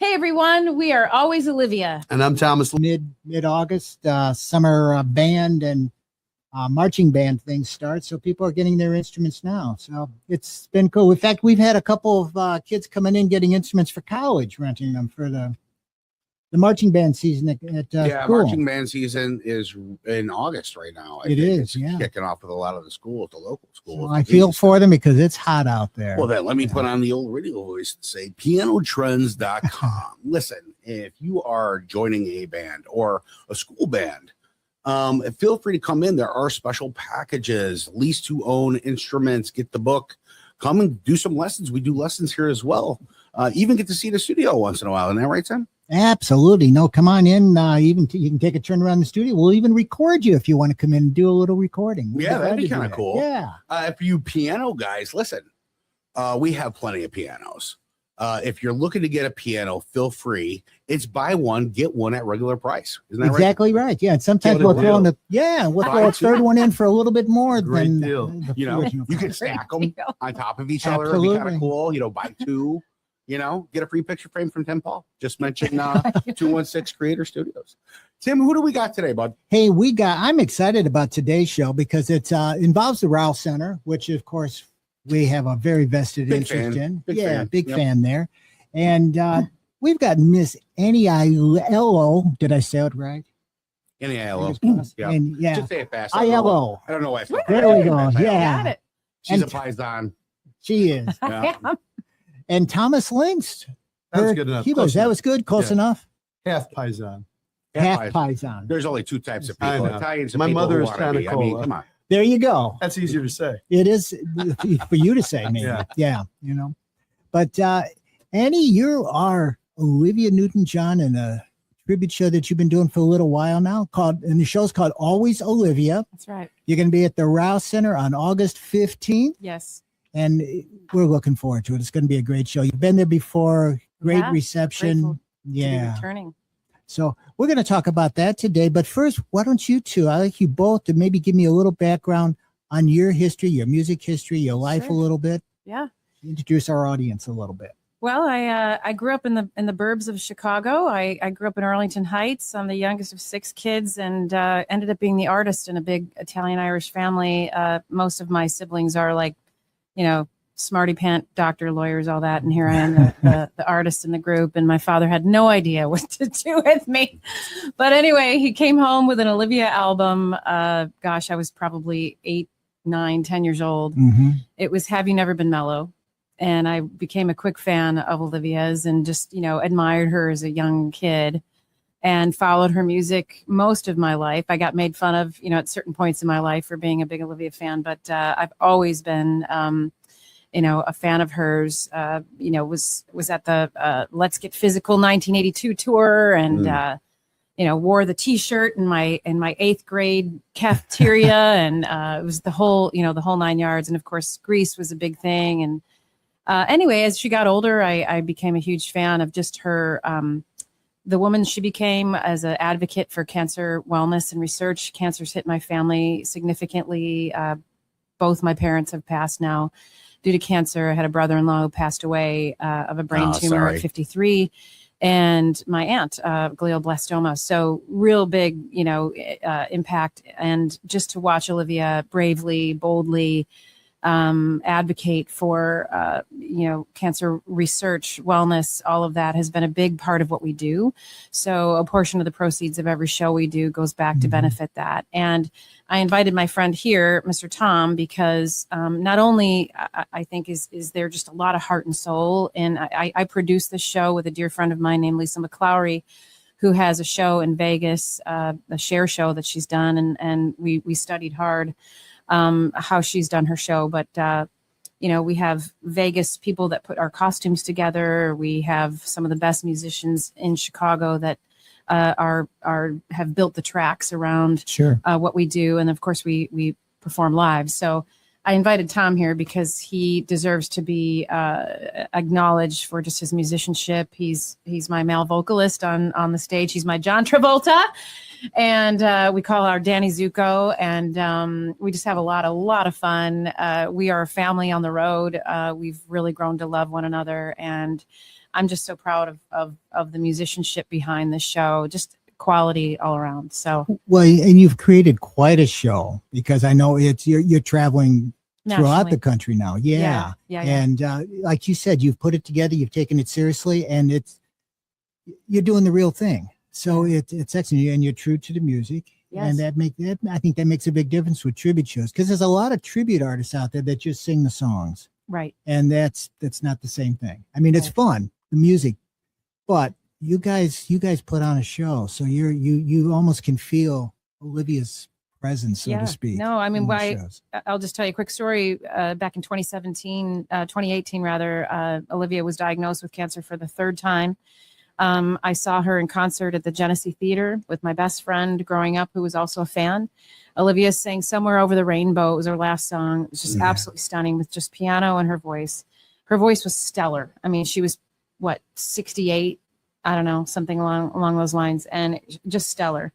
Hey everyone, we are Always Olivia. And I'm Thomas. Mid-August, summer band and marching band things start, so people are getting their instruments now. So it's been cool. In fact, we've had a couple of kids coming in getting instruments for college, renting them for the marching band season at school. Marching band season is in August right now. It is, it's kicking off with a lot of the schools, the local schools. So I feel for them because it's hot out there. Well, then let me put on the old radio voice and say pianotrends.com. Listen, if you are joining a band or a school band, feel free to come in. There are special packages, lease to own instruments, get the book, come and do some lessons. We do lessons here as well. Even get to see the studio once in a while. Isn't that right, Tim? Absolutely. No, come on in. You can take a turn around the studio. We'll even record you if you want to come in and do a little recording. That'd be kind of cool. Yeah. If you piano guys, listen, we have plenty of pianos. If you're looking to get a piano, feel free. It's buy one, get one at regular price. Isn't that exactly right? Yeah. And sometimes we'll throw a third one in for a little bit more than you can stack them on top of each other. It'd be kind of cool. Buy two. Get a free picture frame from Tim Paul. Just mention 216 Creator Studios. Tim, who do we got today, bud? Hey, I'm excited about today's show because it involves the Rouse Center, which of course we have a very vested interest in. Big fan there. And we've got Miss Annie Aiello. Did I say it right? Annie Aiello. Just say it fast. Aiello. I don't know why. There we go. Yeah. Got it. She's a Paisan. She is. And Thomas Linsk. That was good enough. That was good. Close enough. Half Paisan. Half Paisan. There's only two types of people. Italians and my people mother who is wanna be. I mean, come on. There you go. That's easier to say. It is for you to say, maybe. Yeah. But Annie, you are Olivia Newton-John in a tribute show that you've been doing for a little while now, and the show's called Always Olivia. That's right. You're going to be at the Rouse Center on August 15th. Yes. And we're looking forward to it. It's going to be a great show. You've been there before. Great reception. Yeah. Returning. So we're going to talk about that today. But first, why don't you two, I like you both to maybe give me a little background on your history, your music history, your life a little bit. Yeah. Introduce our audience a little bit. Well, I grew up in the burbs of Chicago. I grew up in Arlington Heights. I'm the youngest of 6 kids and ended up being the artist in a big Italian-Irish family. Most of my siblings are like, smarty pant, doctor, lawyers, all that. And here I am, the artist in the group. And my father had no idea what to do with me. But anyway, he came home with an Olivia album. I was probably 8, 9, 10 years old. Mm-hmm. It was Have You Never Been Mellow? And I became a quick fan of Olivia's and just, admired her as a young kid and followed her music most of my life. I got made fun of, at certain points in my life for being a big Olivia fan, but I've always been, a fan of hers. Was at the Let's Get Physical 1982 tour and, wore the T-shirt in my 8th grade cafeteria, and it was the whole 9 yards. And of course, Grease was a big thing. And anyway, as she got older, I became a huge fan of just her. The woman she became as an advocate for cancer wellness and research. Cancer's hit my family significantly. Both my parents have passed now due to cancer. I had a brother-in-law who passed away of a brain tumor at 53, and my aunt, glioblastoma. So real big, impact. And just to watch Olivia bravely, boldly advocate for, cancer research, wellness, all of that has been a big part of what we do. So a portion of the proceeds of every show we do goes back to benefit that. And I invited my friend here, Mr. Tom, because not only I think is there just a lot of heart and soul. And I produce this show with a dear friend of mine named Lisa McClowry, who has a show in Vegas, a share show that she's done. And we studied hard how she's done her show. But, we have Vegas people that put our costumes together. We have some of the best musicians in Chicago that have built the tracks around what we do. And of course we perform live. So I invited Tom here because he deserves to be acknowledged for just his musicianship. He's my male vocalist on the stage. He's my John Travolta, and we call our Danny Zuko, and we just have a lot of fun. We are a family on the road. We've really grown to love one another, and I'm just so proud of the musicianship behind this show. Just quality all around. So well, and you've created quite a show, because I know you're traveling throughout nationally. the country now. Yeah. And like you said, you've put it together, you've taken it seriously, and you're doing the real thing. So it's excellent, and you're true to the music. Yes. And I think that makes a big difference with tribute shows, because there's a lot of tribute artists out there that just sing the songs. Right. And that's not the same thing. I mean, it's fun, the music, but you guys put on a show, so you almost can feel Olivia's presence, so to speak. No, I mean, I'll just tell you a quick story. Back in 2018 rather, Olivia was diagnosed with cancer for the third time. I saw her in concert at the Genesee Theater with my best friend growing up, who was also a fan. Olivia sang "Somewhere Over the Rainbow." It was her last song. It was just absolutely stunning, with just piano and her voice. Her voice was stellar. I mean, she was 68. I don't know, something along those lines, and just stellar.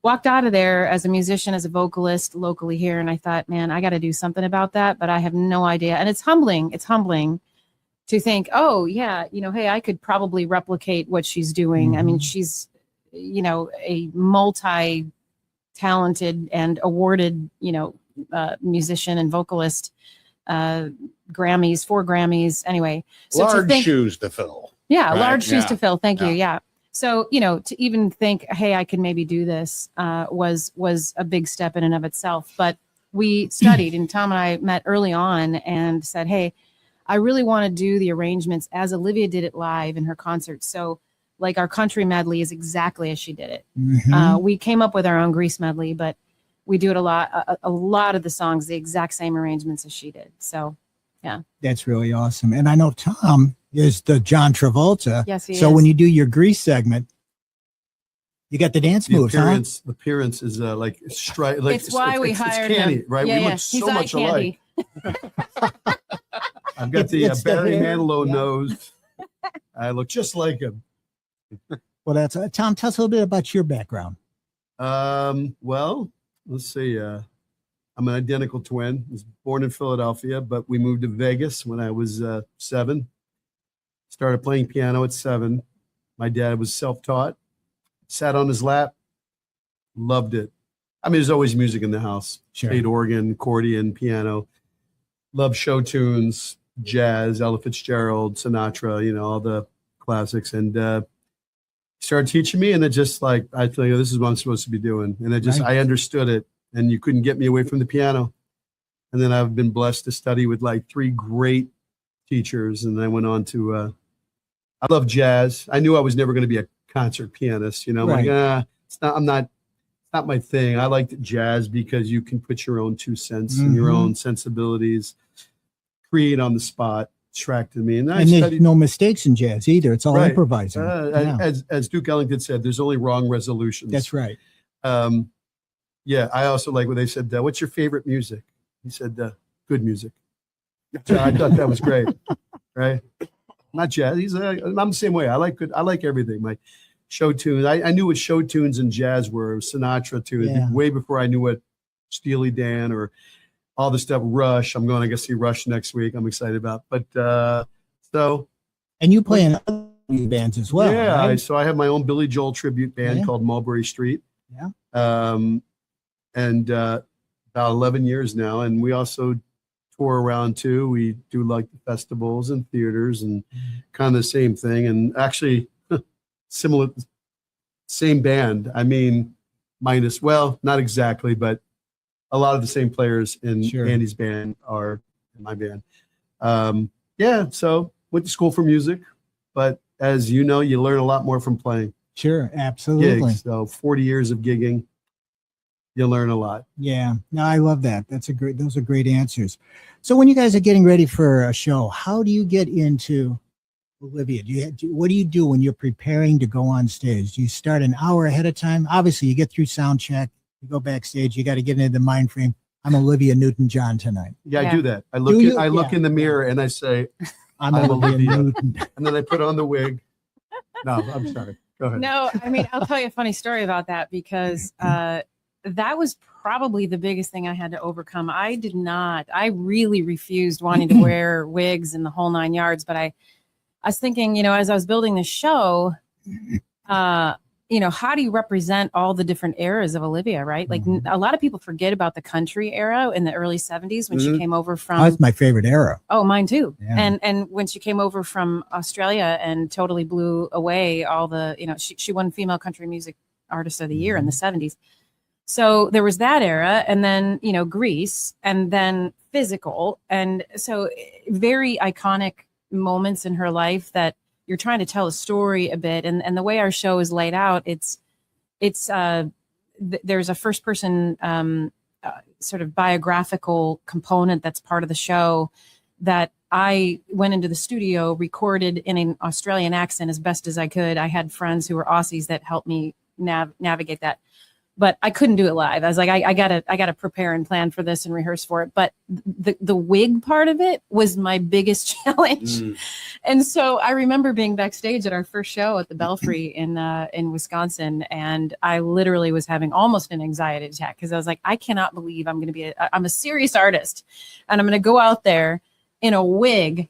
Walked out of there as a musician, as a vocalist locally here, and I thought, man, I got to do something about that, but I have no idea. And it's humbling. It's humbling to think, oh yeah, hey, I could probably replicate what she's doing. Mm-hmm. I mean, she's, a multi-talented and awarded, musician and vocalist, Grammys, 4 Grammys. Anyway, so large shoes to fill. Yeah, right? large shoes to fill. Thank you. Yeah. So, to even think, hey, I could maybe do this was a big step in and of itself. But we studied, and Tom and I met early on and said, hey, I really want to do the arrangements as Olivia did it live in her concert. So like our country medley is exactly as she did it. Mm-hmm. We came up with our own Grease medley, but we do it a lot of the songs, the exact same arrangements as she did. So, yeah. That's really awesome. And I know Tom is the John Travolta. Yes, he is. So when you do your Grease segment, you got the dance moves, The appearance is like straight. Like it's why we hired candy, him. Right? Yeah, we look so much alike. I've got the Barry Manilow nose. I look just like him. Well, that's Tom. Tell us a little bit about your background. Well, let's see. I'm an identical twin. I was born in Philadelphia, but we moved to Vegas when I was 7. Started playing piano at 7. My dad was self-taught. Sat on his lap. Loved it. I mean, there's always music in the house. Sure. Played organ, accordion, piano. Loved show tunes, jazz, Ella Fitzgerald, Sinatra, all the classics. And started teaching me, and it just I feel like this is what I'm supposed to be doing. And I understood it, and you couldn't get me away from the piano. And then I've been blessed to study with 3 great teachers. And I went on to, I love jazz. I knew I was never going to be a concert pianist, Right. It's not my thing. I liked jazz because you can put your own 2 cents and your own sensibilities, create on the spot. Attracted me, and there's no mistakes in jazz either. It's all improvising. As Duke Ellington said, there's only wrong resolutions. That's right. Yeah, I also like when they said, "What's your favorite music?" He said, "Good music." So I thought that was great, right? Not jazz. I'm the same way. I like everything. My show tunes. I knew what show tunes and jazz were. Sinatra tunes way before I knew what Steely Dan or all the stuff. Rush. I'm going to go see Rush next week. I'm excited about. But and you play in other bands as well. Yeah. Right? So I have my own Billy Joel tribute band called Mulberry Street. Yeah. And about 11 years now, and we also tour around too. We do the festivals and theaters and kind of the same thing. And actually, similar, same band. I mean, minus, not exactly, but a lot of the same players in Andy's band are in my band. So went to school for music, but as you know, you learn a lot more from playing. Sure, absolutely. Gigs. So 40 years of gigging, you learn a lot. Yeah, no, I love that. Those are great answers. So when you guys are getting ready for a show, how do you get into Olivia? What do you do when you're preparing to go on stage? Do you start an hour ahead of time? Obviously, you get through sound check. You go backstage, you got to get into the mind frame. I'm Olivia Newton-John tonight. Yeah, Yeah. I do that. I Do look. you? I look Yeah. in the mirror and I say, I'm I'm Olivia Olivia. Newton. and then I put on the wig. No, I'm sorry. Go ahead. No, I mean, I'll tell you a funny story about that because that was probably the biggest thing I had to overcome. I really refused wanting to wear wigs and the whole 9 yards. But I was thinking, as I was building this show, how do you represent all the different eras of Olivia, right? Like a lot of people forget about the country era in the early 70s when she came over from. That's my favorite era. Oh, mine too. Yeah. And when she came over from Australia and totally blew away all the, she won Female Country Music Artist of the Year in the 70s. So there was that era, and then, Grease, and then Physical. And so very iconic moments in her life that you're trying to tell a story a bit. And the way our show is laid out, there's a first person sort of biographical component that's part of the show that I went into the studio, recorded in an Australian accent as best as I could. I had friends who were Aussies that helped me navigate that, but I couldn't do it live. I was like, I gotta prepare and plan for this and rehearse for it. But the wig part of it was my biggest challenge. And so I remember being backstage at our first show at the Belfry in Wisconsin, and I literally was having almost an anxiety attack because I was like, I cannot believe I'm a serious artist, and I'm going to go out there in a wig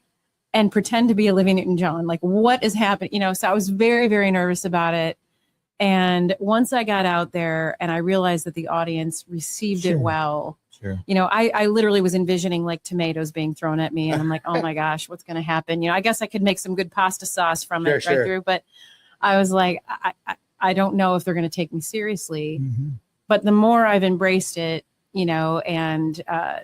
and pretend to be Olivia Newton-John. Like, what is happening? So I was very, very nervous about it. And once I got out there and I realized that the audience received it well, Sure. I literally was envisioning like tomatoes being thrown at me, and I'm like, oh my gosh, what's going to happen? I guess I could make some good pasta sauce from it right through, but I was like, I don't know if they're going to take me seriously. But the more I've embraced it, and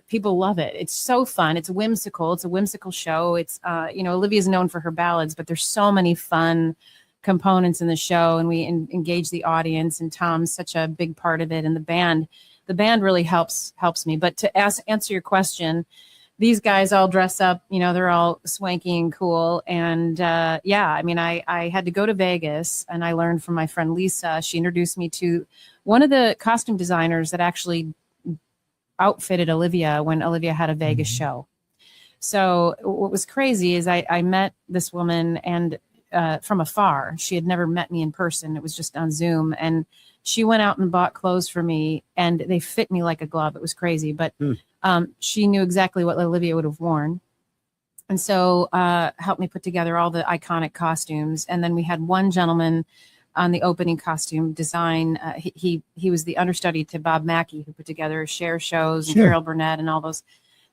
people love it. It's so fun. It's whimsical. It's a whimsical show. It's, Olivia's known for her ballads, but there's so many fun components in the show, and we engage the audience, and Tom's such a big part of it, and the band really helps me. But to answer your question, these guys all dress up, they're all swanky and cool. And I had to go to Vegas, and I learned from my friend Lisa. She introduced me to one of the costume designers that actually outfitted Olivia when Olivia had a Vegas show. So what was crazy is I met this woman, and from afar. She had never met me in person. It was just on Zoom. And she went out and bought clothes for me, and they fit me like a glove. It was crazy. But she knew exactly what Olivia would have worn. And so helped me put together all the iconic costumes. And then we had one gentleman on the opening costume design. He was the understudy to Bob Mackie, who put together Cher shows and Carol Burnett and all those.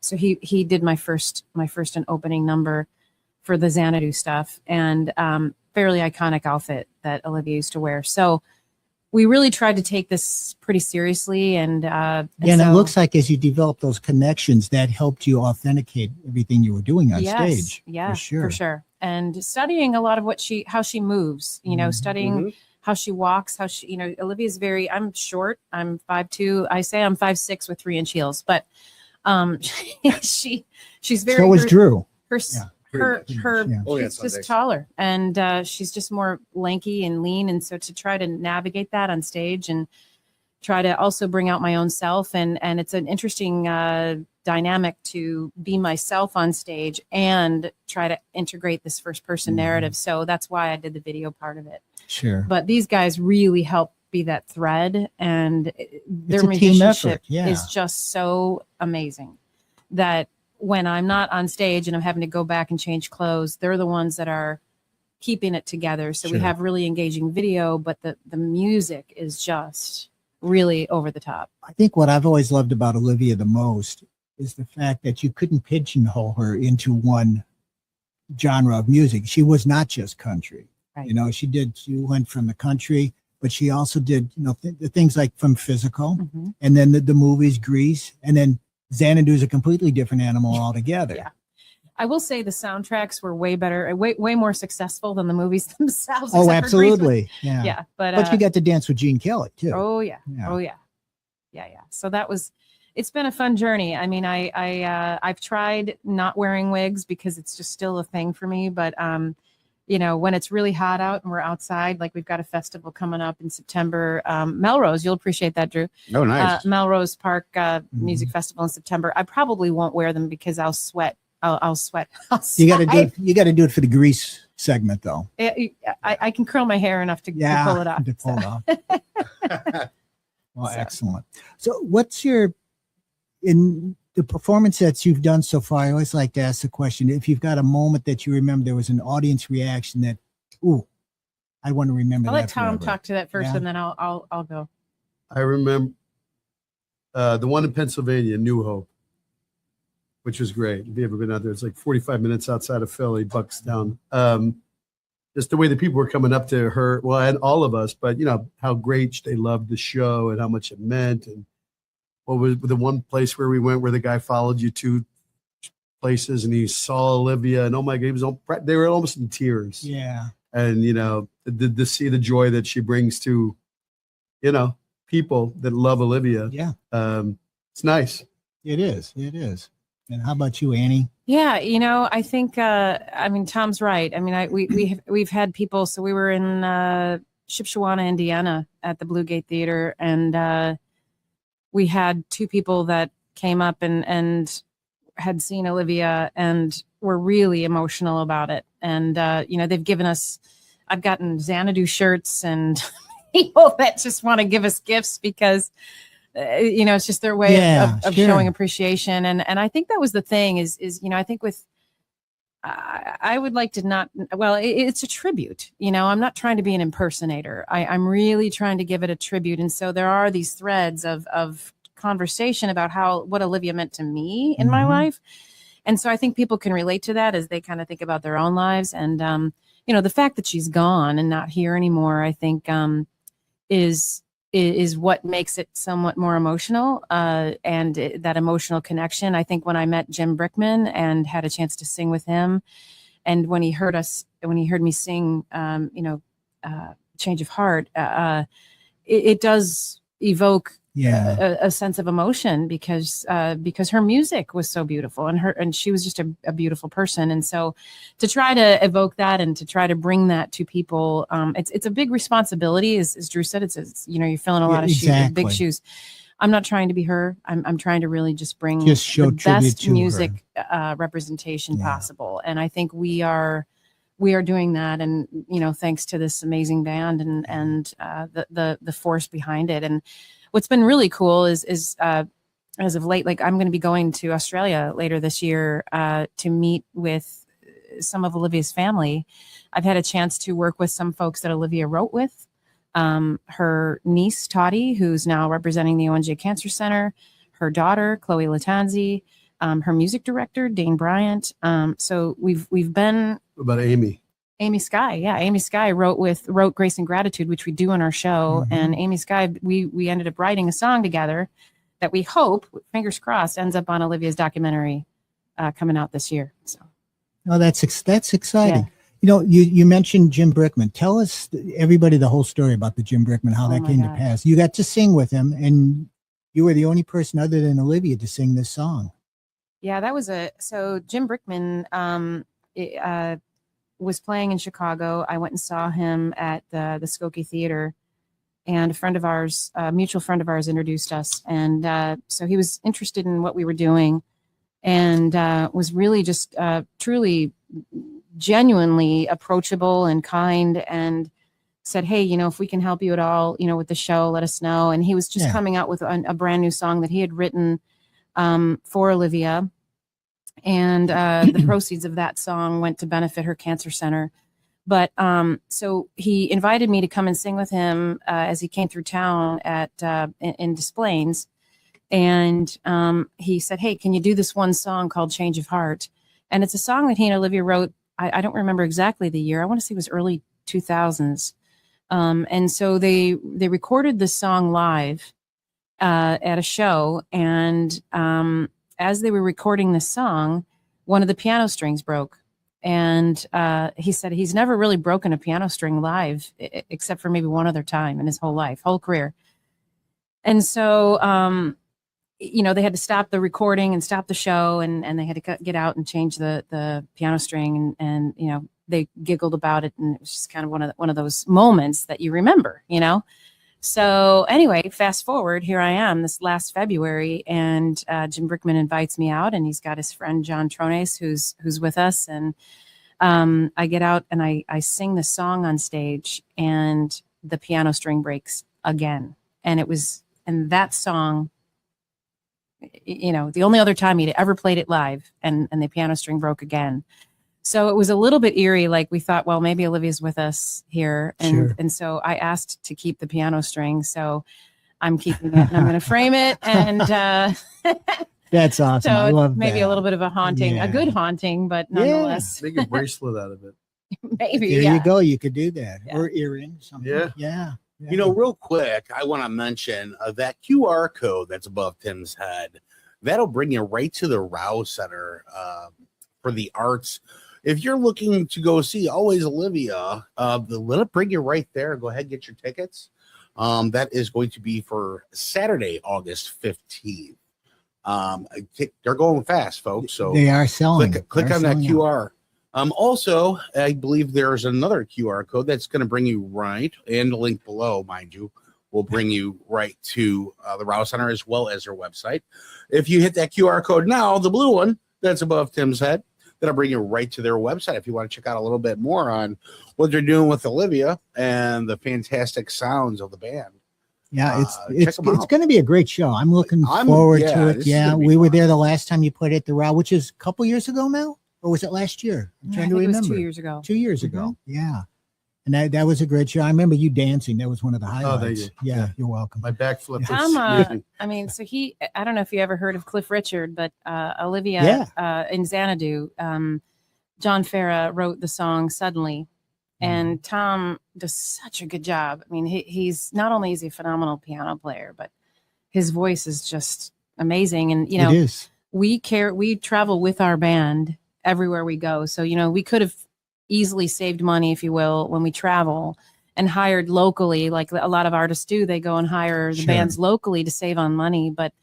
So he did my first and opening number for the Xanadu stuff, and fairly iconic outfit that Olivia used to wear. So we really tried to take this pretty seriously. And it looks like as you develop those connections, that helped you authenticate everything you were doing on stage. Yeah, for sure. And studying a lot of how she moves, studying how she walks, how she, Olivia's I'm short, I'm 5'2". I say I'm 5'6" with 3-inch heels, but she's very, so was Drew. She's just taller, and she's just more lanky and lean. And so to try to navigate that on stage and try to also bring out my own self, and it's an interesting dynamic to be myself on stage and try to integrate this first person narrative. So that's why I did the video part of it. Sure. But these guys really help be that thread, and their musicianship is just so amazing that when I'm not on stage and I'm having to go back and change clothes, they're the ones that are keeping it together. So we have really engaging video, but the music is just really over the top. I think what I've always loved about Olivia the most is the fact that you couldn't pigeonhole her into one genre of music. She was not just country. Right. She went from the country, but she also did, the things like from Physical, and then the movies, Grease, and then Xanadu is a completely different animal altogether. Yeah. I will say the soundtracks were way better, way more successful than the movies themselves. Oh, absolutely. Yeah. Yeah. But you got to dance with Gene Kelly too. Oh yeah. Oh yeah. Yeah. So it's been a fun journey. I mean, I've tried not wearing wigs because it's just still a thing for me, but you know, when it's really hot out and we're outside, like we've got a festival coming up in September, Melrose, you'll appreciate that, Drew. Oh, nice. Melrose Park Music Festival in September. I probably won't wear them because I'll sweat. I'll sweat. You got to do it for the grease segment, though. I can curl my hair enough to pull it off. To pull it off. Well, excellent. So what's in the performance that you've done so far, I always like to ask the question, if you've got a moment that you remember there was an audience reaction that, ooh, I want to remember I'll that let Tom forever. talk to that first, and then I'll go. I remember the one in Pennsylvania, New Hope, which was great. If you ever been out there, it's like 45 minutes outside of Philly, Buckstown. Just the way the people were coming up to her, well, and all of us, but you know, how great they loved the show and how much it meant. And what was the one place where we went where the guy followed you to places and he saw Olivia, and oh my God, they were almost in tears. Yeah. And, you know, to see the joy that she brings to, you know, people that love Olivia. Yeah. It's nice. It is. It is. And how about you, Annie? Yeah, you know, I think I mean Tom's right. I mean, we've had people. So we were in Shipshewana, Indiana, at the Blue Gate Theater, and we had two people that came up and had seen Olivia and were really emotional about it. And you know, they've given us. I've gotten Xanadu shirts and people that just want to give us gifts because. You know, it's just their way of showing appreciation. And I think that was the thing is, you know, I think with, I would like to not, well, it's a tribute, you know, I'm not trying to be an impersonator. I'm really trying to give it a tribute. And so there are these threads of conversation about what Olivia meant to me in my life. And so I think people can relate to that as they kind of think about their own lives. And, you know, the fact that she's gone and not here anymore, I think, is what makes it somewhat more emotional, and that emotional connection. I think when I met Jim Brickman and had a chance to sing with him, and when he heard me sing, you know, Change of Heart, it does evoke a sense of emotion because her music was so beautiful and she was just a beautiful person. And so to try to evoke that and to try to bring that to people, it's a big responsibility. As Drew said, it's you know, you're filling a lot of shoes, big shoes. I'm not trying to be her. I'm trying to really just bring the best music representation possible. And I think we are doing that. And, you know, thanks to this amazing band and the force behind it. And what's been really cool is as of late, like I'm going to be going to Australia later this year to meet with some of Olivia's family. I've had a chance to work with some folks that Olivia wrote with. Her niece, Toddy, who's now representing the ONJ Cancer Center, her daughter, Chloe Latanzi, her music director, Dane Bryant. So we've been... What about Amy? Amy Sky. Yeah. Amy Sky wrote Grace and Gratitude, which we do in our show. And Amy Sky, we ended up writing a song together that we hope, fingers crossed, ends up on Olivia's documentary coming out this year. So. Oh, that's exciting. Yeah. You know, you mentioned Jim Brickman. Tell us, everybody, the whole story about the Jim Brickman, how that came to pass. You got to sing with him, and you were the only person other than Olivia to sing this song. Yeah, that was so Jim Brickman was playing in Chicago. I went and saw him at the Skokie Theater, and a friend of ours, a mutual friend of ours, introduced us. And so he was interested in what we were doing, and was really just truly, genuinely approachable and kind, and said, hey, you know, if we can help you at all, you know, with the show, let us know. And he was just coming out with a brand new song that he had written for Olivia. And the proceeds of that song went to benefit her cancer center. But so he invited me to come and sing with him as he came through town in Des Plaines. And he said, hey, can you do this one song called Change of Heart? And it's a song that he and Olivia wrote. I don't remember exactly the year. I want to say it was early 2000s. And so they recorded this song live at a show. And as they were recording this song, one of the piano strings broke. And he said he's never really broken a piano string live, except for maybe one other time in his whole career. And so, you know, they had to stop the recording and stop the show, and they had to get out and change the piano string and, you know, they giggled about it, and it was just kind of one of those moments that you remember, you know. So anyway, fast forward, here I am this last February, and Jim Brickman invites me out, and he's got his friend John Trones who's with us, and I get out and I sing the song on stage, and the piano string breaks again, and that song, you know, the only other time he'd ever played it live, and the piano string broke again. So it was a little bit eerie. Like, we thought, well, maybe Olivia's with us here. And so I asked to keep the piano string. So I'm keeping it, and I'm going to frame it. And that's awesome. So I love maybe that. a little bit of a haunting, a good haunting, but nonetheless. Make a bracelet out of it. Maybe. There you go. You could do that. Yeah. Or earrings. Yeah. You know, real quick, I want to mention that QR code that's above Tim's head. That'll bring you right to the Rouse Center for the Arts. If you're looking to go see Always Olivia, let it bring you right there. Go ahead and get your tickets. That is going to be for Saturday, August 15th. They're going fast, folks. So they are selling. Click on that QR. Also, I believe there's another QR code that's going to bring you right, and the link below, mind you, will bring you right to the Rouse Center as well as their website. If you hit that QR code now, the blue one that's above Tim's head, that'll bring you right to their website if you want to check out a little bit more on what they're doing with Olivia and the fantastic sounds of the band. Yeah, it's going to be a great show. I'm looking forward to it. Yeah, we were there the last time you put it at the Rouse, which is a couple years ago now, or was it last year? I'm trying to remember. It was 2 years ago. 2 years ago. Yeah. And that was a great show. I remember you dancing. That was one of the highlights. Oh, thank you. Yeah, you're welcome. My backflip. I mean, so I don't know if you ever heard of Cliff Richard, but Olivia in Xanadu, John Farah wrote the song Suddenly, and Tom does such a good job. I mean, he's not only is he a phenomenal piano player, but his voice is just amazing. And, you know, we travel with our band everywhere we go. So, you know, we could have easily saved money, if you will, when we travel, and hired locally, like a lot of artists do. They go and hire the bands locally to save on money, but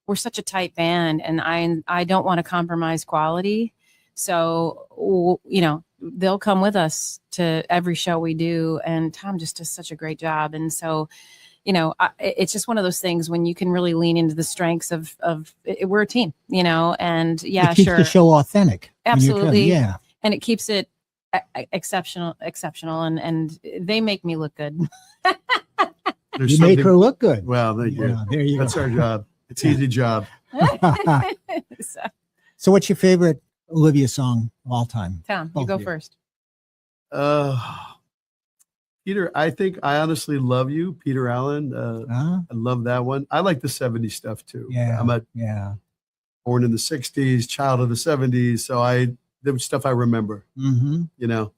we're such a tight band, and I don't want to compromise quality. So, you know, they'll come with us to every show we do, and Tom just does such a great job. And so, you know, it's just one of those things when you can really lean into the strengths of we're a team, you know, and it keeps the show authentic. Absolutely. Yeah. And it keeps it exceptional, and they make me look good. You make her look good. Well, there you go. That's our job. It's an easy job. So what's your favorite Olivia song of all time? Tom, you go first. Peter, I think I honestly love you, Peter Allen. I love that one. I like the 70s stuff too. Yeah. I'm born in the 60s, child of the 70s. So the stuff I remember, you know.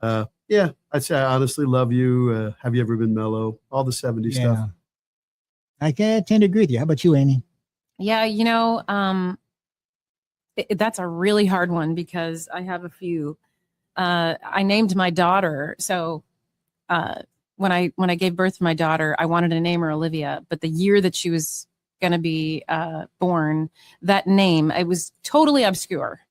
I'd say I honestly love you. Have you ever been mellow? All the 70s stuff. I tend to agree with you. How about you, Annie? Yeah, you know, that's a really hard one because I have a few. I named my daughter. So when I gave birth to my daughter, I wanted to name her Olivia, but the year that she was going to be born, that name, it was totally obscure.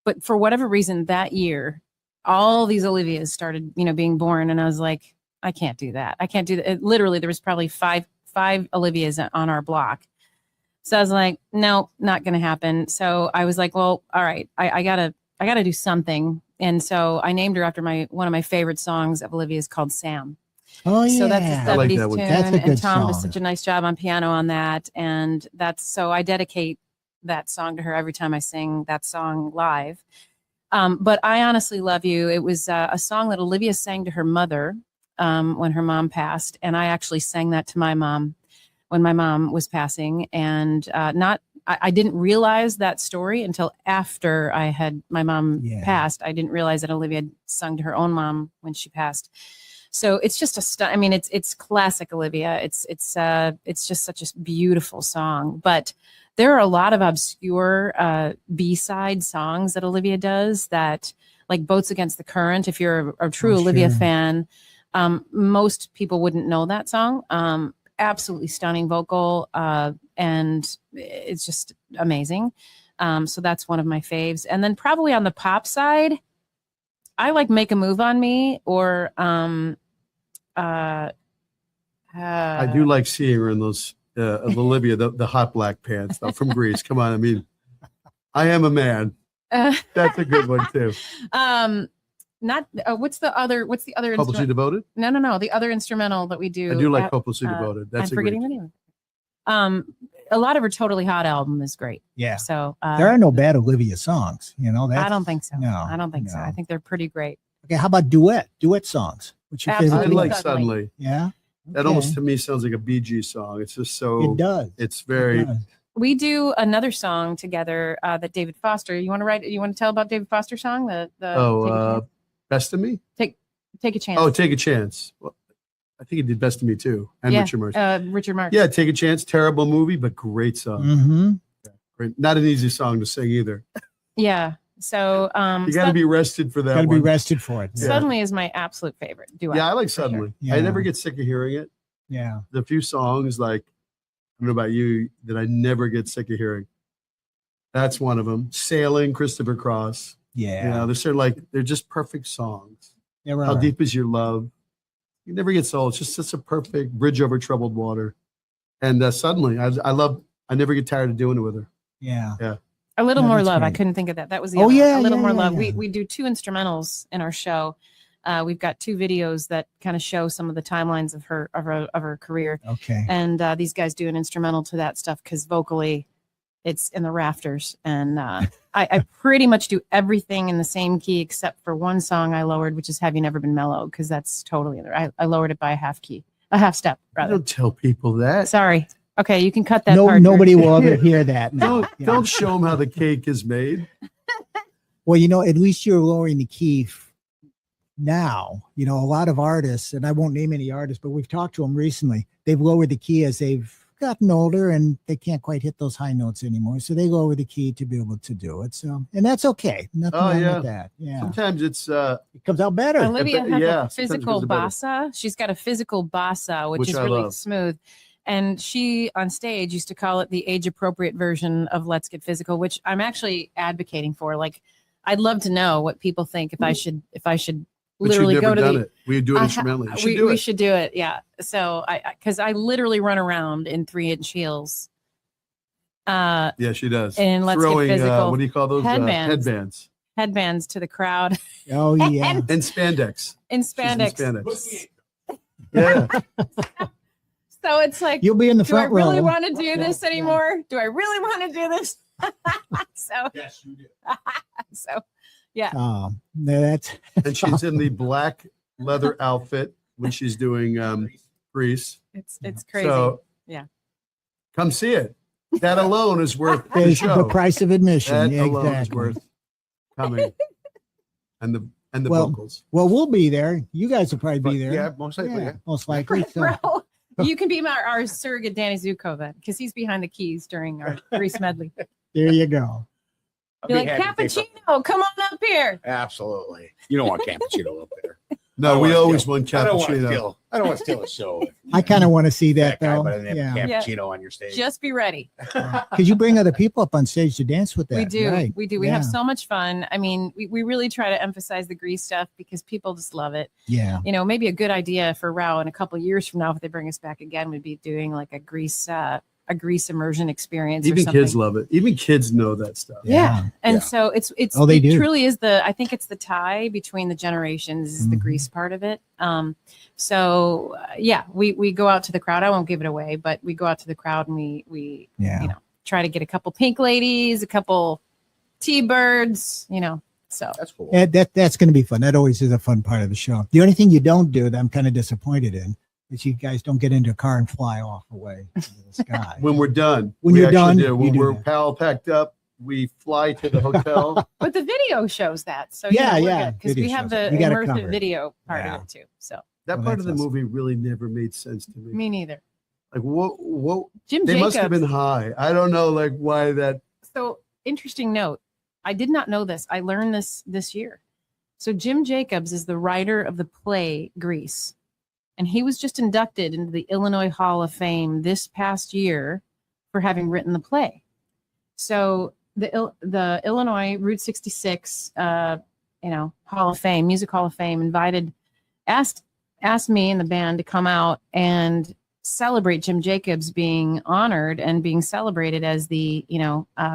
But for whatever reason, that year, all these Olivias started, you know, being born. And I was like, I can't do that. I can't do that. Literally, there was probably five Olivias on our block. So I was like, no, not going to happen. So I was like, well, all right, I gotta do something. And so I named her after one of my favorite songs of Olivia's called Sam. Oh, yeah. So that's a 70s tune. That's a good and Tom song. does such a nice job on piano on that. And so I dedicate that song to her every time I sing that song live. But I Honestly Love You. It was a song that Olivia sang to her mother when her mom passed. And I actually sang that to my mom when my mom was passing. And I didn't realize that story until after my mom passed. I didn't realize that Olivia had sung to her own mom when she passed. So it's just it's classic Olivia. It's just such a beautiful song. But there are a lot of obscure B-side songs that Olivia does that, like Boats Against the Current. If you're a true Olivia fan, most people wouldn't know that song. Absolutely stunning vocal, and it's just amazing. So that's one of my faves. And then probably on the pop side, I like Make a Move on Me or I do like seeing her in those Olivia, the hot black pants though, from Greece. Come on, I mean, I am a man. That's a good one too. Not what's the other Hopelessly Devoted. No, the other instrumental that we do. I do like Hopelessly Devoted. That's I'm forgetting the name. A lot of her Totally Hot album is great. Yeah. So There are no bad Olivia songs, you know. I don't think so. No, I don't think so. no. I think they're pretty great. Okay, how about duet songs? What's your I favorite? Absolutely. duet? like Suddenly. Yeah. That almost to me sounds like a Bee Gees song. It's just so. It does. It's very. It does. We do another song together that David Foster. You want to write? You want to tell about David Foster's song? The Best of Me. Take a chance. Oh, Take a Chance. Well, I think he did Best of Me too, and Yeah, Richard Marx. Richard Marx. Yeah, Take a Chance. Terrible movie, but great song. Mm-hmm. Great. Not an easy song to sing either. Yeah. So You got to be rested for that. Got to be one. rested for it. Yeah. Suddenly is my absolute favorite duet. Yeah, I like for sure. Suddenly. Yeah. I never get sick of hearing it. Yeah. The few songs, like I don't know about you, that I never get sick of hearing. That's one of them. Sailing, Christopher Cross. Yeah. You know, they're sort of like they're just perfect songs. There How are. deep is your love? You never get old. It's just such a perfect bridge over troubled water. And Suddenly, I never get tired of doing it with her. Yeah. A Little No, More that's Love. I great. couldn't think of that. That was the Oh, other one. yeah, A Little yeah, More yeah, Love. yeah. We do 2 instrumentals in our show. We've got 2 videos that kind of show some of the timelines of her career. Okay. And these guys do an instrumental to that stuff because vocally it's in the rafters. And I pretty much do everything in the same key except for one song I lowered, which is Have You Never Been Mellow? Because that's totally in there. I lowered it by a half step I rather. don't tell people that. Sorry. Okay, you can cut that No, part. nobody will ever hear that. No. Don't Yeah. don't show them how the cake is made. Well, you know, at least you're lowering the key now. You know, a lot of artists, and I won't name any artists, but we've talked to them recently. They've lowered the key as they've gotten older and they can't quite hit those high notes anymore. So they lower the key to be able to do it. So, and that's okay. Nothing wrong yeah. with that. Yeah. Sometimes it's It comes out better. Olivia has Yeah, a sometimes physical it goes better. bassa. She's got a physical bassa, which Which is I really love. smooth. And she on stage used to call it the age appropriate version of Let's Get Physical, which I'm actually advocating for. Like, I'd love to know what people think if I should but literally you've go never to done the. it. We do it I ha- instrumentally. You should we do we it. should do it. Yeah. So because I literally run around in 3-inch heels. Yeah, she does. And Let's Get Throwing, Physical what do you call those? headbands. Headbands to the crowd Oh, yeah. And spandex. in She's in spandex. Yeah. So it's like, You'll be in the do I front really row. want to do this anymore? Do I really want to do this? So, Yes, you do. so That's And she's in the black leather outfit when she's doing Grease. it's crazy. So Yeah. come see it. That alone is worth the there's show. the price of admission. That Yeah, alone is exactly. worth coming. And the Well, vocals. Well, we'll be there. You guys will probably be there. Yeah, most likely. Yeah. Most likely. So. Bro, you can be our surrogate Danny Zuko then, because he's behind the keys during our Grease medley. There you go. I'll Be like, happy to take Cappuccino, come on up here. Absolutely. You don't want cappuccino up there. No, we always want I don't want to cappuccino. steal. I don't want to steal a show. with I kind of want to see that guy though. by the name of Yeah. cappuccino on your stage. Just be ready. Because you bring other people up on stage to dance with that. We do. Right. We do. We have Yeah. so much fun. I mean, we really try to emphasize the Grease stuff because people just love it. Yeah. You know, maybe a good idea for Rao in a couple years from now, if they bring us back again, would be doing like a Grease immersion experience. Even or something. kids love it. Even kids know that stuff. Yeah. And Yeah. so it's Oh, they it do. truly is I think it's the tie between the generations is the Mhm. Grease part of it. So yeah, we go out to the crowd. I won't give it away, but we go out to the crowd and we Yeah. you know, try to get a couple pink ladies, a couple T-birds, you know. So That's cool. That's going to be fun. That always is a fun part of the show. The only thing you don't do that I'm kind of disappointed in is you guys don't get into a car and fly off away into the sky. When we're done. When we you're actually done, do. you When do we're that. all packed up, we fly to the hotel. but the video shows that. So Yeah, because video we have shows the it. You gotta immersive cover it. video part Yeah. of it too. So That Well, part of the that's awesome. movie really never made sense to me. me neither. Like what Jim they Jacobs. must have been high. I don't know like why that So interesting note. I did not know this. I learned this year. So Jim Jacobs is the writer of the play Grease, and he was just inducted into the Illinois Hall of Fame this past year for having written the play. So the Illinois Route 66 Hall of Fame, Music Hall of Fame, asked me and the band to come out and celebrate Jim Jacobs being honored and being celebrated as the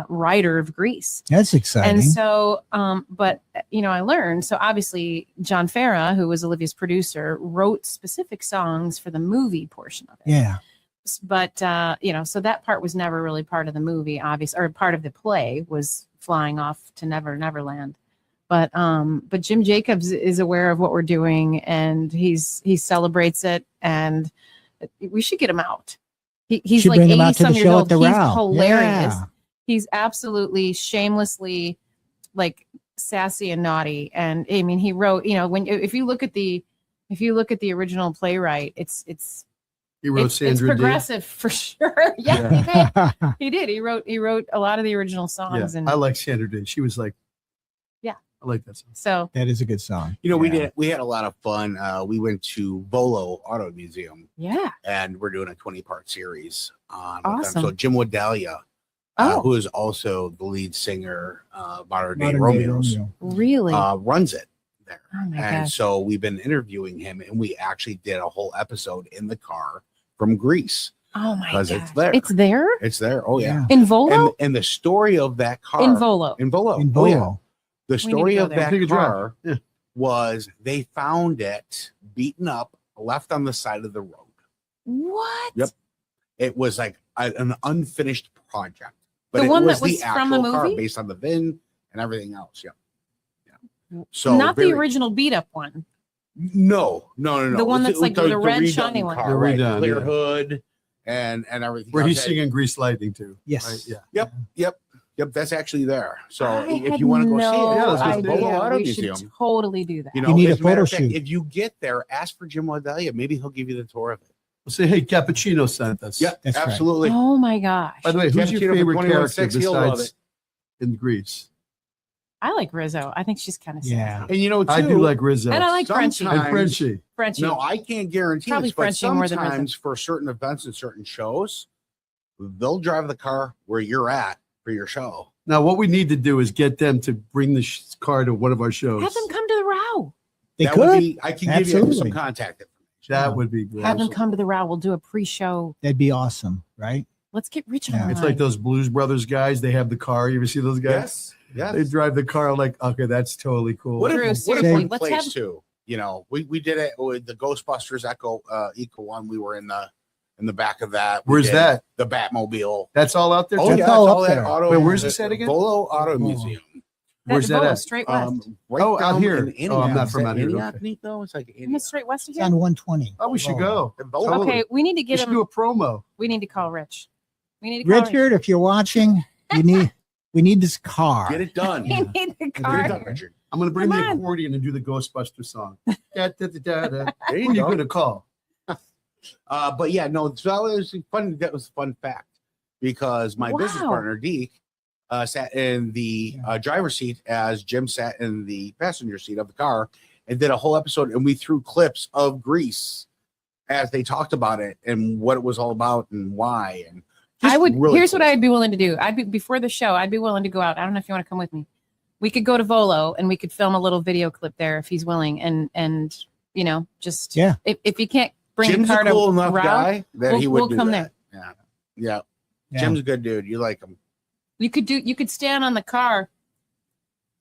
writer of Grease. That's exciting. And so but I learned, so obviously John Farah, who was Olivia's producer, wrote specific songs for the movie portion of it. Yeah. But so that part was never really part of the movie, obviously, or part of the play was flying off to Neverland. But Jim Jacobs is aware of what we're doing, and he celebrates it, and we should get him out. He's like 80-some years old. He's hilarious. Yeah. He's absolutely shamelessly like sassy and naughty. And I mean, he wrote, if you look at the original playwright, He wrote it's Sandra Dee. progressive for sure. Yeah, he did. He wrote a lot of the original songs. Yeah, And I like Sandra Dee. She was like, yeah, I like that song. So that is a good song. We had a lot of fun. We went to Volo Auto Museum. yeah. And we're doing a 20-part series on with Awesome. them. So Jim Wodalia, who is also the lead singer, Modern Day Modern Day Romeos, Romeo. Really? runs it there. Oh my And gosh. so we've been interviewing him, and we actually did a whole episode in the car from Greece. Oh my Because god. it's there. It's there? It's there. Oh yeah. In Volo? And the story of that car In Volo. in Volo. In Oh, yeah. Volo. The We need to story go of there. that Take a drive. car Yeah. was they found it beaten up, left on the side of the road. What? Yep. It was like an unfinished project. But The it one was that was the from the actual car movie? based on the VIN and everything else. Yeah. So Not very- the original beat up one. No. The one that's like the red redone shiny one. car, The right? redone, Clear yeah. hood and everything. Where he's else. singing Grease Lightning too. Yes. Right? Yeah. Yep, that's actually there. So I if had you want to go no see it, Yeah, let's go idea. see it. Volo Auto We Museum. should totally do that. You know, You need as a matter of photo fact, shoot. if you get there, ask for Jim Wodalia. Maybe he'll give you the tour of it. We'll say, hey, Cappuccino sent us. Yeah, That's right. absolutely. Oh my gosh. By the way, who's Cappuccino your for favorite 21.6, character he'll love besides it. in Grease? I like Rizzo. I think she's kind of Yeah. And you know, too, I do like Rizzo. And I like Frenchie. Sometimes- and Frenchie. Frenchie. No, I can't guarantee Probably this, but Frenchie more than sometimes for certain events and certain shows, they'll drive the car where you're at for your show. Now, what we need to do is get them to bring the car to one of our shows. Have them come to the Row. They That could. would be, I can give you Absolutely. some contact information. That would be great. Have them come to the Row. We'll do a pre-show. That'd be awesome, right? Let's get rich Yeah. on It's like those Blues Brothers guys. They have the car. You ever see those guys? Yes. They drive the car like, okay, that's totally cool. What Drew, a seriously, fun let's place have- too. You know, we did it with the Ghostbusters Echo one. We were in the back of that. We Where's did that? The Batmobile. That's all out there? Oh too? yeah, That's all it's all up that there. auto. Wait, where's this at again? Volo Auto Volo. Museum. Where's that at? Straight west. Right Oh, out down here. in Oh, I'm not Antioch. from Is out that here. Antioch, Okay. Nico? It's like Isn't it straight west of It's here? on 120. Oh, we should go. Volo. Okay, we need to We get should him. do a promo. We need to call Rich. We need to call Richard, if you're watching, we need this car. Get it done. Rich. We need the Get it car. done, Richard. I'm going to bring Come the on. accordion and do the Ghostbuster song. Da, da, da, da, da. There Who you are you go. going to call? But yeah, no, so that was fun. That was a fun fact because my business Wow. partner Deke sat in the driver's seat as Jim sat in the passenger seat of the car and did a whole episode. And we threw clips of Grease as they talked about it and what it was all about and why. And just I would. really Here's cool what I'd stuff. be willing to do. Before the show. I'd be willing to go out. I don't know if you want to come with me. We could go to Volo and we could film a little video clip there if he's willing. And just Yeah. If he can't bring Jim's the car a cool to enough Row, guy that he would we'll do come that. Yeah. Yeah. Jim's a good dude. You like him. you could stand on the car.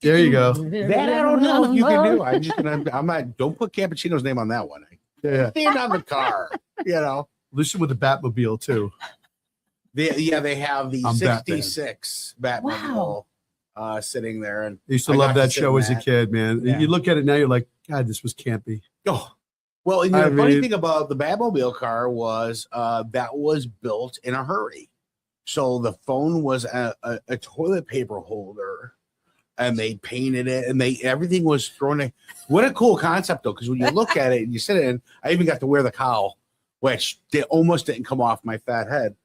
There you go. That I don't know if you can do. I'm not. Don't put Cappuccino's name on that one. Yeah. Stand on the car. You know. Listen with the Batmobile, too. They have the I'm Batman. 66 Batmobile sitting there, and I used to I love got to that sit show in as a that. kid, man. Yeah. You look at it now, you're like, God, this was campy. oh, well, and the I funny mean- thing about the Batmobile car was that was built in a hurry. So the phone was a toilet paper holder, and they painted it, and everything was thrown in. What a cool concept, though, because when you look at it and you sit in, I even got to wear the cowl, which they almost didn't come off my fat head.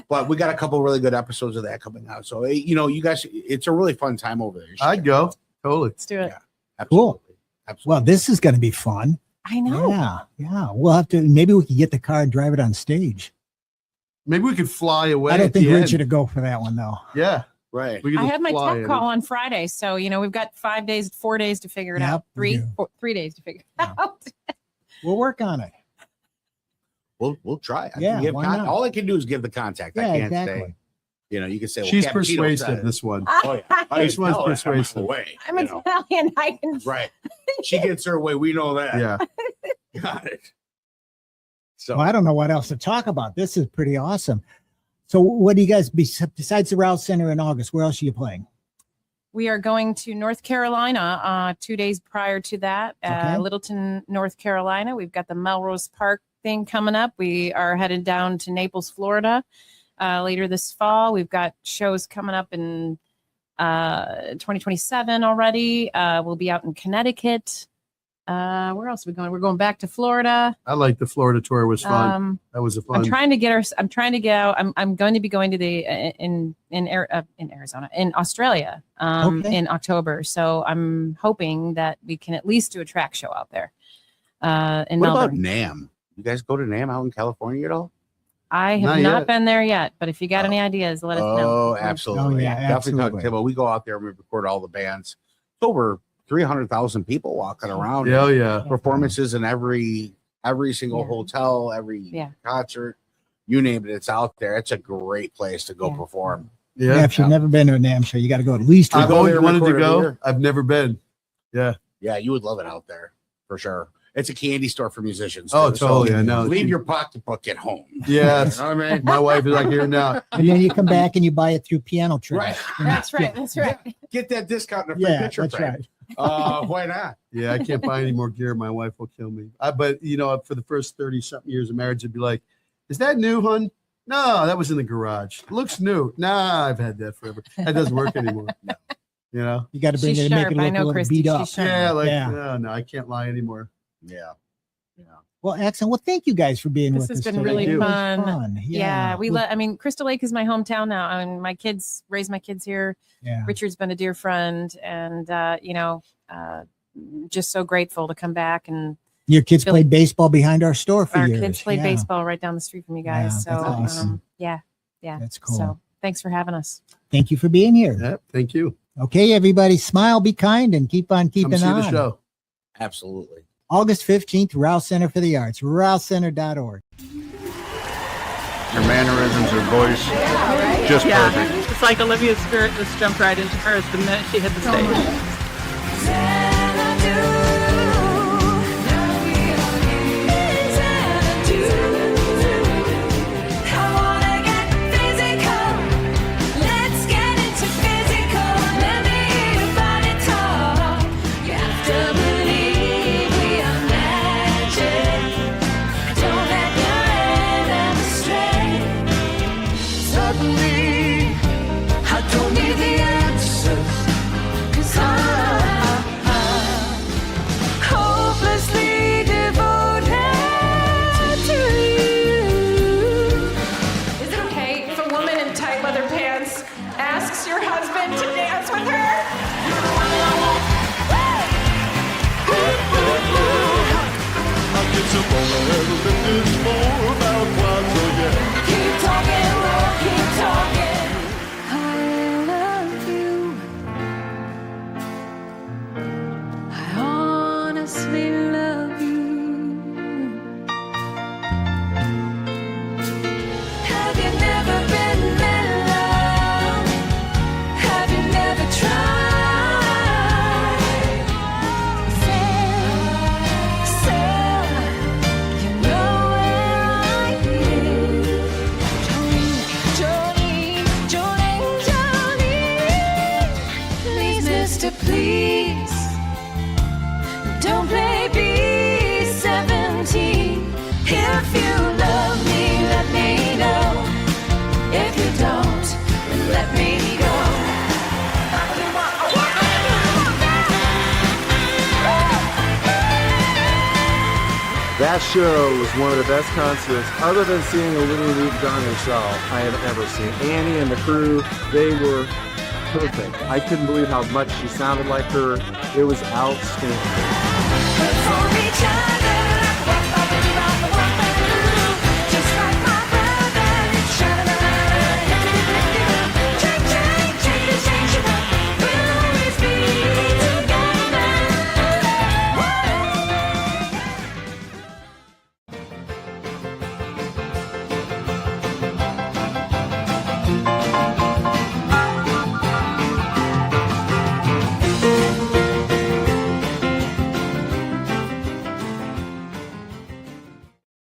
But we got a couple really good episodes of that coming out. So, you guys, it's a really fun time over there. You should I'd check it go. out. Totally. Let's do it. Yeah. Absolutely. Absolutely. Well, this is going to be fun. I know. Yeah. We'll have to. Maybe we could get the car and drive it on stage. Maybe we could fly away. I don't at think the end. Richard would go for that one though. Yeah. Right. We could I just have my fly tech in. call on Friday, so we've got 5 days, 4 days to figure it Yep, out. we do. 3 days to figure it Yeah. out. We'll work on it. We'll try. I Yeah, can give why not? all I can do is give the contact. Yeah, I can't exactly. say. You can say well, She's Cappuccino persuasive, said it. this one. Oh yeah, I This can one's tell that from a mile persuasive. away, I'm you know. Italian. I can. Right. She gets her way. We know that. Yeah. Got it. So Well, I don't know what else to talk about. This is pretty awesome. So what do you guys, besides the Rouse Center in August, where else are you playing? We are going to North Carolina 2 days prior to that, Okay. Littleton, North Carolina. We've got the Melrose Park thing coming up. We are headed down to Naples, Florida later this fall. We've got shows coming up in 2027 already. We'll be out in Connecticut. Where else are we going? We're going back to Florida. I like the Florida tour. It was fun. That was a fun. I'm trying to get out. I'm going to be going to the in Arizona, in Australia, Okay. in October. So I'm hoping that we can at least do a track show out there. In what about Melbourne. NAMM? You guys go to NAMM out in California at all? I have Not not yet. been there yet, but if you got any ideas, let us know. Oh, absolutely. Oh, yeah, Definitely absolutely. talk to Tibbo. We go out there and we record all the bands. It's over 300,000 people walking around. Yeah, yeah. Performances in every single Yeah. hotel, every Yeah. concert, you name it, it's out there. It's a great place to go Yeah. perform. Yeah, if you've never been to a NAMM show, you got to go at least. I I've go always there, wanted to record every go. year. I've never been. Yeah. Yeah, you would love it out there for sure. It's a candy store for musicians. Oh, too, so totally. I know. leave your pocketbook at home. Yes. You know what I mean? My wife is like here now. And then you come back and you buy it through Piano Trend. Right. That's right. That's right. Get that discount and a free Yeah, picture that's frame. right. Why not? Yeah, I can't buy any more gear. My wife will kill me. But for the first 30-something years of marriage, it'd be like, "Is that new, hun?" No, that was in the garage. Looks new. Nah, I've had that forever. That doesn't work anymore. You got to bring She's it and make sharp. it I look know, a little Christy. beat She's up. sharp. Yeah, like Yeah. no, I can't lie anymore. Yeah. Well, excellent. Well, thank you guys for being This with has us. been today. really It was fun. Yeah, we I mean, Crystal Lake is my hometown now. I mean, my kids raised my kids here. Yeah. Richard's been a dear friend, and just so grateful to come back. And Your kids Billy- played baseball behind our store for our years. kids played Yeah, baseball right down the street from you guys. Yeah, so that's awesome. yeah. That's cool. So thanks for having us. Thank you for being here. Yeah, thank you. Okay, everybody, smile, be kind, and keep on Come keeping see on. the show. Absolutely. August 15th, Rouse Center for the Arts, rousecenter.org. Her mannerisms, her voice, just perfect. It's like Olivia's spirit just jumped right into her the minute she hit the stage. Is it okay if a woman in tight leather pants asks your husband to dance with her? Keep talking, Lord, keep talking. I love you. I honestly love you. Have you never been in love? Have you never tried? Sarah, you know where I am. Jolene, please, mister, please. Don't play B-17. If you love me, let me know. If you don't, then let me go. That show was one of the best concerts, other than seeing Olivia Newton-John herself, I have ever seen. Annie and the crew, they were perfect. I couldn't believe how much she sounded like her. It was outstanding.